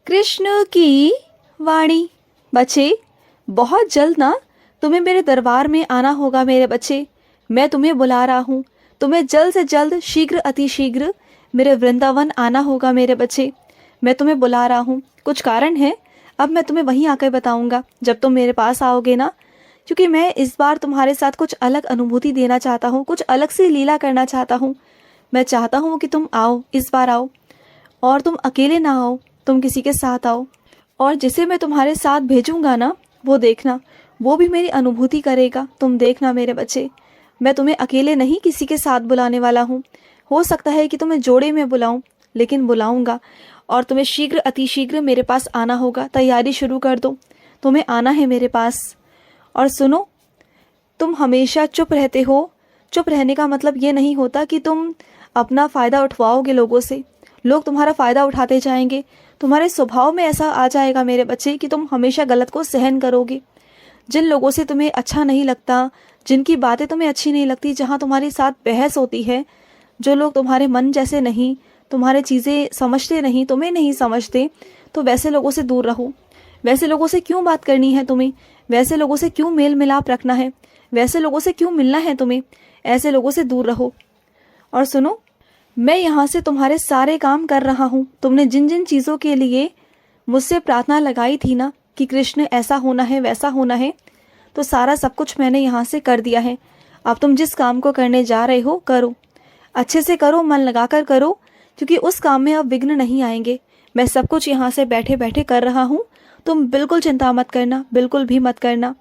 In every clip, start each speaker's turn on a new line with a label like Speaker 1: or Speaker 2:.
Speaker 1: कृष्ण की वाणी। बच्चे, बहुत जल्द ना तुम्हें मेरे दरबार में आना होगा मेरे बच्चे। मैं तुम्हें बुला रहा हूँ। तुम्हें जल्द से जल्द, शीघ्र अतिशीघ्र मेरे वृंदावन आना होगा मेरे बच्चे। मैं तुम्हें बुला रहा हूँ, कुछ कारण है। अब मैं तुम्हें वहीं आकर बताऊंगा जब तुम मेरे पास आओगे ना, क्योंकि मैं इस बार तुम्हारे साथ कुछ अलग अनुभूति देना चाहता हूँ, कुछ अलग सी लीला करना चाहता हूँ। मैं चाहता हूँ कि तुम आओ, इस बार आओ, और तुम अकेले ना आओ, तुम किसी के साथ आओ। और जिसे मैं तुम्हारे साथ भेजूंगा ना, वो देखना, वो भी मेरी अनुभूति करेगा। तुम देखना मेरे बच्चे, मैं तुम्हें अकेले नहीं किसी के साथ बुलाने वाला हूँ। हो सकता है कि तुम्हें जोड़े में बुलाऊं, लेकिन बुलाऊंगा। और तुम्हें शीघ्र अतिशीघ्र मेरे पास आना होगा। तैयारी शुरू कर दो, तुम्हें आना है मेरे पास। और सुनो, तुम हमेशा चुप रहते हो। चुप रहने का मतलब ये नहीं होता कि तुम अपना फ़ायदा उठवाओगे लोगों से। लोग तुम्हारा फ़ायदा उठाते जाएंगे। तुम्हारे स्वभाव में ऐसा आ जाएगा मेरे बच्चे कि तुम हमेशा गलत को सहन करोगे। जिन लोगों से तुम्हें अच्छा नहीं लगता, जिनकी बातें तुम्हें अच्छी नहीं लगती, जहाँ तुम्हारे साथ बहस होती है, जो लोग तुम्हारे मन जैसे नहीं, तुम्हारे चीज़ें समझते नहीं, तुम्हें नहीं समझते, तो वैसे लोगों से दूर रहो। वैसे लोगों से क्यों बात करनी है तुम्हें? वैसे लोगों से क्यों मेल मिलाप रखना है? वैसे लोगों से क्यों मिलना है तुम्हें? ऐसे लोगों से दूर रहो। और सुनो, मैं यहाँ से तुम्हारे सारे काम कर रहा हूँ। तुमने जिन जिन चीज़ों के लिए मुझसे प्रार्थना लगाई थी ना कि कृष्ण ऐसा होना है, वैसा होना है, तो सारा सब कुछ मैंने यहाँ से कर दिया है। अब तुम जिस काम को करने जा रहे हो, करो, अच्छे से करो, मन लगाकर करो, क्योंकि उस काम में अब विघ्न नहीं आएंगे। मैं सब कुछ यहाँ से बैठे बैठे कर रहा हूँ। तुम बिल्कुल चिंता मत करना, बिल्कुल भी मत करना।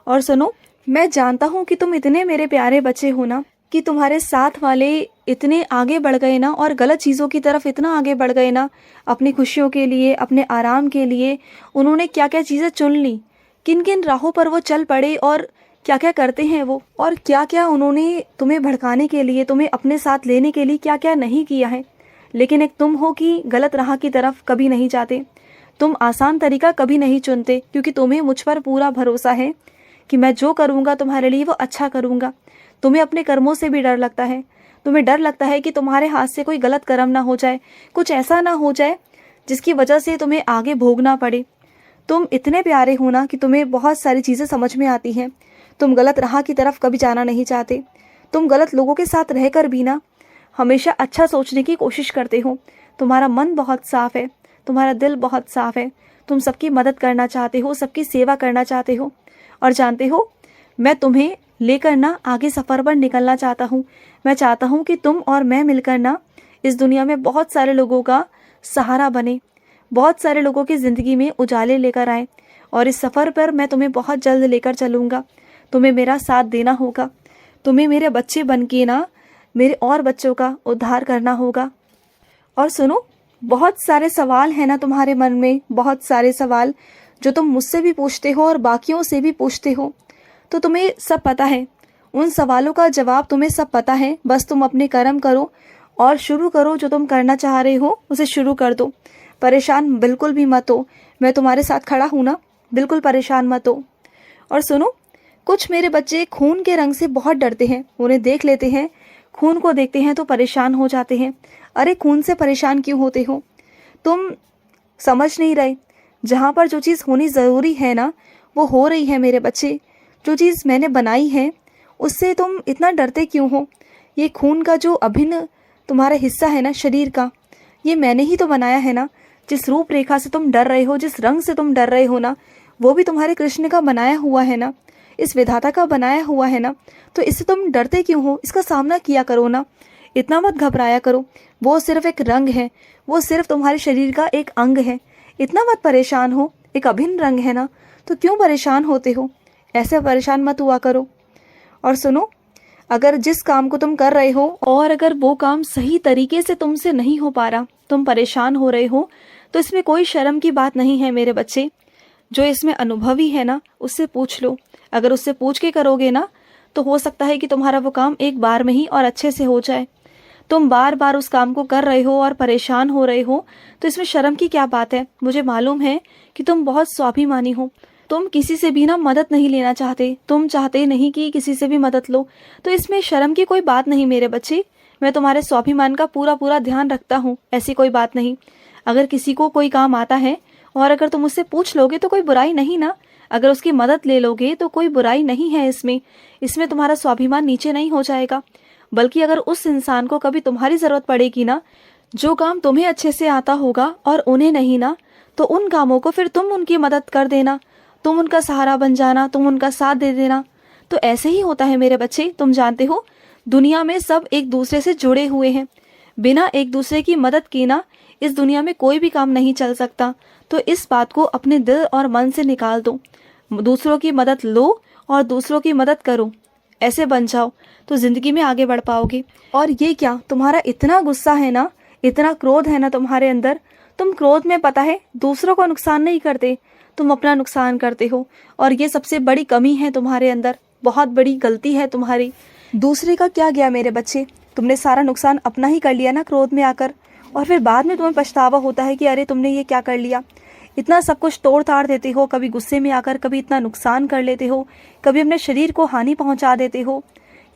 Speaker 1: और सुनो, मैं जानता हूँ कि तुम इतने मेरे प्यारे बच्चे हो ना, कि तुम्हारे साथ वाले इतने आगे बढ़ गए ना, और गलत चीज़ों की तरफ इतना आगे बढ़ गए ना, अपनी खुशियों के लिए, अपने आराम के लिए उन्होंने क्या क्या चीज़ें चुन ली, किन किन राहों पर वो चल पड़े, और क्या क्या करते हैं वो, और क्या क्या उन्होंने तुम्हें भड़काने के लिए, तुम्हें अपने साथ लेने के लिए क्या क्या नहीं किया है। लेकिन एक तुम हो कि गलत राह की तरफ कभी नहीं जाते। तुम आसान तरीका कभी नहीं चुनते, क्योंकि तुम्हें मुझ पर पूरा भरोसा है कि मैं जो करूँगा तुम्हारे लिए वो अच्छा करूँगा। तुम्हें अपने कर्मों से भी डर लगता है। तुम्हें डर लगता है कि तुम्हारे हाथ से कोई गलत कर्म ना हो जाए, कुछ ऐसा ना हो जाए जिसकी वजह से तुम्हें आगे भोगना पड़े। तुम इतने प्यारे हो ना कि तुम्हें बहुत सारी चीज़ें समझ में आती हैं। तुम गलत राह की तरफ कभी जाना नहीं चाहते। तुम गलत लोगों के साथ रहकर भी ना हमेशा अच्छा सोचने की कोशिश करते हो। तुम्हारा मन बहुत साफ है, तुम्हारा दिल बहुत साफ है। तुम सबकी मदद करना चाहते हो, सबकी सेवा करना चाहते हो। और जानते हो, मैं तुम्हें लेकर ना आगे सफ़र पर निकलना चाहता हूँ। मैं चाहता हूँ कि तुम और मैं मिलकर ना इस दुनिया में बहुत सारे लोगों का सहारा बने, बहुत सारे लोगों की ज़िंदगी में उजाले लेकर आए। और इस सफ़र पर मैं तुम्हें बहुत जल्द लेकर चलूँगा। तुम्हें मेरा साथ देना होगा। तुम्हें मेरे बच्चे बन के ना मेरे और बच्चों का उद्धार करना होगा। और सुनो, बहुत सारे सवाल हैं ना तुम्हारे मन में, बहुत सारे सवाल जो तुम मुझसे भी पूछते हो और बाकियों से भी पूछते हो। तो तुम्हें सब पता है, उन सवालों का जवाब तुम्हें सब पता है। बस तुम अपने कर्म करो और शुरू करो, जो तुम करना चाह रहे हो उसे शुरू कर दो। परेशान बिल्कुल भी मत हो, मैं तुम्हारे साथ खड़ा हूँ ना, बिल्कुल परेशान मत हो। और सुनो, कुछ मेरे बच्चे खून के रंग से बहुत डरते हैं। उन्हें देख लेते हैं, खून को देखते हैं तो परेशान हो जाते हैं। अरे खून से परेशान क्यों होते हो? तुम समझ नहीं रहे। जहाँ पर जो चीज़ होनी ज़रूरी है ना, वो हो रही है मेरे बच्चे। जो चीज़ मैंने बनाई है उससे तुम इतना डरते क्यों हो? ये खून का जो अभिन्न तुम्हारा हिस्सा है ना शरीर का, ये मैंने ही तो बनाया है ना। जिस रूप रेखा से तुम डर रहे हो, जिस रंग से तुम डर रहे हो ना, वो भी तुम्हारे कृष्ण का बनाया हुआ है ना, इस विधाता का बनाया हुआ है ना। तो इससे तुम डरते क्यों हो? इसका सामना किया करो ना, इतना मत घबराया करो। वो सिर्फ एक रंग है, वो सिर्फ तुम्हारे शरीर का एक अंग है। इतना मत परेशान हो, एक अभिन्न रंग है ना, तो क्यों परेशान होते हो? ऐसे परेशान मत हुआ करो। और सुनो, अगर जिस काम को तुम कर रहे हो और अगर वो काम सही तरीके से तुमसे नहीं हो पा रहा, तुम परेशान हो रहे हो, तो इसमें कोई शर्म की बात नहीं है मेरे बच्चे। जो इसमें अनुभवी है ना, उससे पूछ लो। अगर उससे पूछ के करोगे ना, तो हो सकता है कि तुम्हारा वो काम एक बार में ही और अच्छे से हो जाए। तुम बार बार उस काम को कर रहे हो और परेशान हो रहे हो, तो इसमें शर्म की क्या बात है? मुझे मालूम है कि तुम बहुत स्वाभिमानी हो। तुम किसी से भी ना मदद नहीं लेना चाहते, तुम चाहते नहीं कि किसी से भी मदद लो। तो इसमें शर्म की कोई बात नहीं मेरे बच्चे। मैं तुम्हारे स्वाभिमान का पूरा पूरा ध्यान रखता हूँ, ऐसी कोई बात नहीं। अगर किसी को कोई काम आता है और अगर तुम उससे पूछ लोगे तो कोई बुराई नहीं ना, अगर उसकी मदद ले लोगे तो कोई बुराई नहीं है इसमें। इसमें तुम्हारा स्वाभिमान नीचे नहीं हो जाएगा, बल्कि अगर उस इंसान को कभी तुम्हारी ज़रूरत पड़ेगी ना, जो काम तुम्हें अच्छे से आता होगा और उन्हें नहीं ना, तो उन कामों को फिर तुम उनकी मदद कर देना, तुम उनका सहारा बन जाना, तुम उनका साथ दे देना। तो ऐसे ही होता है मेरे बच्चे। तुम जानते हो दुनिया में सब एक दूसरे से जुड़े हुए हैं, बिना एक दूसरे की मदद किए ना इस दुनिया में कोई भी काम नहीं चल सकता। तो इस बात को अपने दिल और मन से निकाल दो, दूसरों की मदद लो और दूसरों की मदद करो, ऐसे बन जाओ तो ज़िंदगी में आगे बढ़ पाओगे। और ये क्या, तुम्हारा इतना गुस्सा है ना, इतना क्रोध है ना तुम्हारे अंदर, तुम क्रोध में पता है दूसरों को नुकसान नहीं करते, तुम अपना नुकसान करते हो। और ये सबसे बड़ी कमी है तुम्हारे अंदर, बहुत बड़ी गलती है तुम्हारी। दूसरे का क्या गया मेरे बच्चे, तुमने सारा नुकसान अपना ही कर लिया ना क्रोध में आकर, और फिर बाद में तुम्हें पछतावा होता है कि अरे तुमने ये क्या कर लिया। इतना सब कुछ तोड़ ताड़ देते हो, कभी गुस्से में आकर कभी इतना नुकसान कर लेते हो, कभी अपने शरीर को हानि पहुंचा देते हो।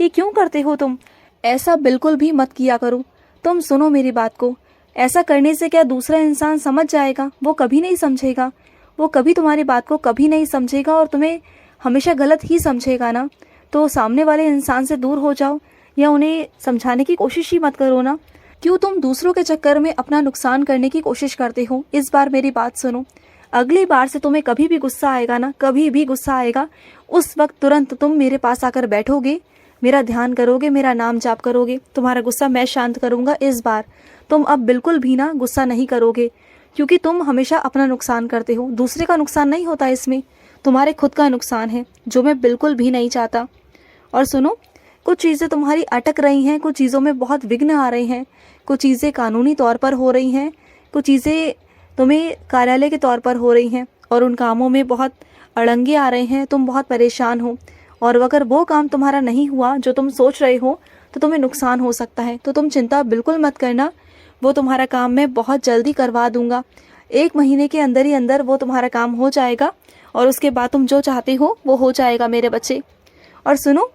Speaker 1: ये क्यों करते हो तुम? ऐसा बिल्कुल भी मत किया करो। तुम सुनो मेरी बात को, ऐसा करने से क्या दूसरा इंसान समझ जाएगा? वो कभी नहीं समझेगा, वो कभी तुम्हारी बात को कभी नहीं समझेगा और तुम्हें हमेशा गलत ही समझेगा ना। तो सामने वाले इंसान से दूर हो जाओ या उन्हें समझाने की कोशिश ही मत करो ना। क्यों तुम दूसरों के चक्कर में अपना नुकसान करने की कोशिश करते हो? इस बार मेरी बात सुनो, अगली बार से तुम्हें कभी भी गुस्सा आएगा ना, कभी भी गुस्सा आएगा, उस वक्त तुरंत तुम मेरे पास आकर बैठोगे, मेरा ध्यान करोगे, मेरा नाम जाप करोगे, तुम्हारा गुस्सा मैं शांत करूंगा। इस बार तुम अब बिल्कुल भी ना गुस्सा नहीं करोगे, क्योंकि तुम हमेशा अपना नुकसान करते हो, दूसरे का नुकसान नहीं होता इसमें, तुम्हारे खुद का नुकसान है, जो मैं बिल्कुल भी नहीं चाहता। और सुनो, कुछ चीज़ें तुम्हारी अटक रही हैं, कुछ चीज़ों में बहुत विघ्न आ रहे हैं, कुछ चीज़ें कानूनी तौर पर हो रही हैं, कुछ चीज़ें तुम्हें कार्यालय के तौर पर हो रही हैं, और उन कामों में बहुत अड़ंगे आ रहे हैं, तुम बहुत परेशान हो। और अगर वो काम तुम्हारा नहीं हुआ जो तुम सोच रहे हो तो तुम्हें नुकसान हो सकता है। तो तुम चिंता बिल्कुल मत करना, वो तुम्हारा काम मैं बहुत जल्दी करवा दूंगा। 1 महीने के अंदर ही अंदर वो तुम्हारा काम हो जाएगा और उसके बाद तुम जो चाहते हो वो हो जाएगा मेरे बच्चे। और सुनो,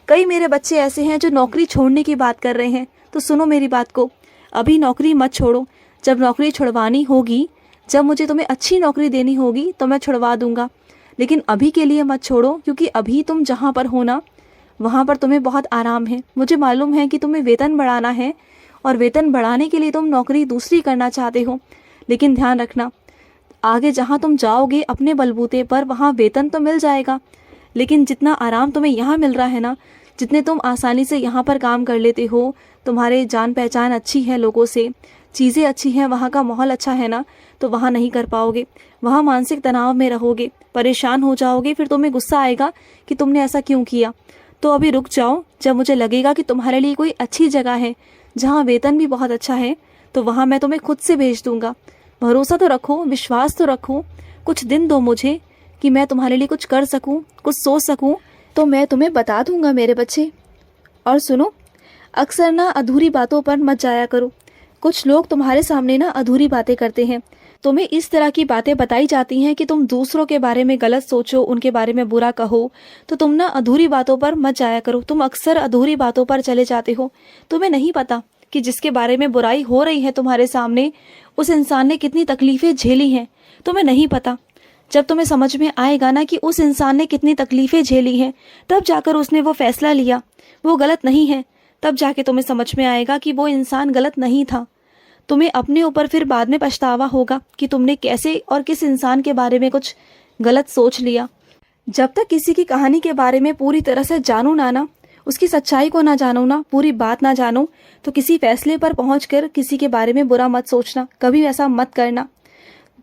Speaker 1: कई मेरे बच्चे ऐसे हैं जो नौकरी छोड़ने की बात कर रहे हैं, तो सुनो मेरी बात को, अभी नौकरी मत छोड़ो। जब नौकरी छुड़वानी होगी, जब मुझे तुम्हें अच्छी नौकरी देनी होगी तो मैं छुड़वा दूंगा, लेकिन अभी के लिए मत छोड़ो, क्योंकि अभी तुम जहाँ पर हो ना वहाँ पर तुम्हें बहुत आराम है। मुझे मालूम है कि तुम्हें वेतन बढ़ाना है और वेतन बढ़ाने के लिए तुम नौकरी दूसरी करना चाहते हो, लेकिन ध्यान रखना, आगे जहाँ तुम जाओगे अपने बलबूते पर वहाँ वेतन तो मिल जाएगा, लेकिन जितना आराम तुम्हें यहाँ मिल रहा है ना, जितने तुम आसानी से यहाँ पर काम कर लेते हो, तुम्हारे जान पहचान अच्छी है लोगों से, चीज़ें अच्छी हैं, वहाँ का माहौल अच्छा है ना, तो वहाँ नहीं कर पाओगे। वहाँ मानसिक तनाव में रहोगे, परेशान हो जाओगे, फिर तुम्हें गुस्सा आएगा कि तुमने ऐसा क्यों किया। तो अभी रुक जाओ, जब मुझे लगेगा कि तुम्हारे लिए कोई अच्छी जगह है जहाँ वेतन भी बहुत अच्छा है, तो वहाँ मैं तुम्हें खुद से भेज दूंगा। भरोसा तो रखो, विश्वास तो रखो, कुछ दिन दो मुझे कि मैं तुम्हारे लिए कुछ कर सकूँ, कुछ सोच सकूँ, तो मैं तुम्हें बता दूंगा मेरे बच्चे। और सुनो, अक्सर ना अधूरी बातों पर मत जाया करो। कुछ लोग तुम्हारे सामने ना अधूरी बातें करते हैं, तुम्हें इस तरह की बातें बताई जाती हैं कि तुम दूसरों के बारे में गलत सोचो, उनके बारे में बुरा कहो, तो तुम ना अधूरी बातों पर मत जाया करो। तुम अक्सर अधूरी बातों पर चले जाते हो। तुम्हें नहीं पता कि जिसके बारे में बुराई हो रही है तुम्हारे सामने, उस इंसान ने कितनी तकलीफें झेली हैं। तुम्हें नहीं पता, जब तुम्हें समझ में आएगा ना कि उस इंसान ने कितनी तकलीफें झेली हैं, तब जाकर उसने वो फैसला लिया, वो गलत नहीं है, तब जाके तुम्हें समझ में आएगा कि वो इंसान गलत नहीं था। तुम्हें अपने ऊपर फिर बाद में पछतावा होगा कि तुमने कैसे और किस इंसान के बारे में कुछ गलत सोच लिया। जब तक किसी की कहानी के बारे में पूरी तरह से जानू ना, उसकी सच्चाई को ना जानो ना, पूरी बात ना जानो, तो किसी फैसले पर पहुंचकर किसी के बारे में बुरा मत सोचना, कभी ऐसा मत करना।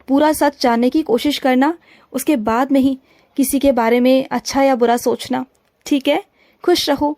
Speaker 1: पूरा सच जानने की कोशिश करना, उसके बाद में ही किसी के बारे में अच्छा या बुरा सोचना। ठीक है? खुश रहो,